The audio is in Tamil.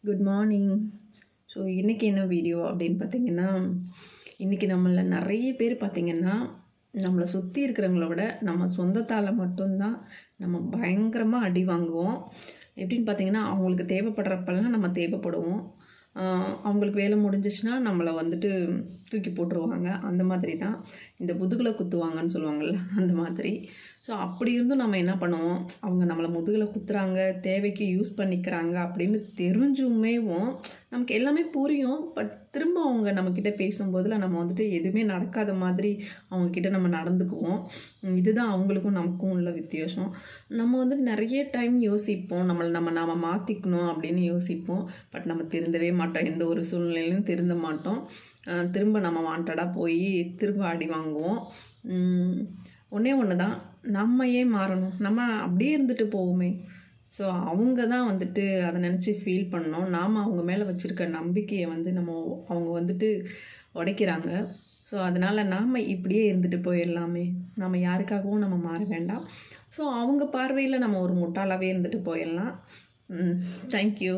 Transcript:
Good morning. ஸோ இன்றைக்கி என்ன வீடியோ அப்படின்னு பார்த்தீங்கன்னா, இன்றைக்கி நம்மள நிறைய பேர் பார்த்திங்கன்னா, நம்மளை சுற்றி இருக்கிறவங்கள விட நம்ம சொந்தத்தால் மட்டும்தான் நம்ம பயங்கரமாக அடி வாங்குவோம். எப்படின்னு பார்த்திங்கன்னா, அவங்களுக்கு தேவைப்படுறப்பெல்லாம் நம்ம தேவைப்படுவோம். அவங்களுக்கு வேலை முடிஞ்சிச்சுன்னா நம்மளை வந்துட்டு தூக்கி போட்டுருவாங்க. அந்த மாதிரி தான் இந்த முதுகில் குத்துவாங்கன்னு சொல்லுவாங்கள்ல, அந்த மாதிரி. ஸோ அப்படி இருந்தும் நம்ம என்ன பண்ணுவோம், அவங்க நம்மளை முதுகில் குத்துறாங்க, தேவைக்கு யூஸ் பண்ணிக்கிறாங்க அப்படின்னு தெரிஞ்சுமேவும் நமக்கு எல்லாமே புரியும். பட் திரும்ப அவங்க நம்மக்கிட்ட பேசும்போதில் நம்ம வந்துட்டு எதுவுமே நடக்காத மாதிரி அவங்கக்கிட்ட நம்ம நடந்துக்குவோம். இதுதான் அவங்களுக்கும் நமக்கும் உள்ள வித்தியாசம். நம்ம வந்துட்டு நிறைய டைம் யோசிப்போம், நம்ம மாற்றிக்கணும் அப்படின்னு யோசிப்போம். பட் நம்ம திருந்தவே மாட்டோம், எந்த ஒரு சூழ்நிலையிலும் திருந்த மாட்டோம். திரும்ப நம்ம வாண்டடாக போய் திரும்ப அடி வாங்குவோம். ஒன்றே ஒன்று தான், நம்ம ஏன் மாறணும், நம்ம அப்படியே இருந்துட்டு போவோமே. ஸோ அவங்க தான் வந்துட்டு அதை நினச்சி ஃபீல் பண்ணோம். நாம் அவங்க மேலே வச்சுருக்க நம்பிக்கையை வந்து அவங்க வந்துட்டு உடைக்கிறாங்க. ஸோ அதனால் நாம் இப்படியே இருந்துட்டு போயிடலாமே, நம்ம யாருக்காகவும் நம்ம மாற வேண்டாம். ஸோ அவங்க பார்வையில் நம்ம ஒரு முட்டாளாகவே இருந்துட்டு போயிடலாம். தேங்க்யூ.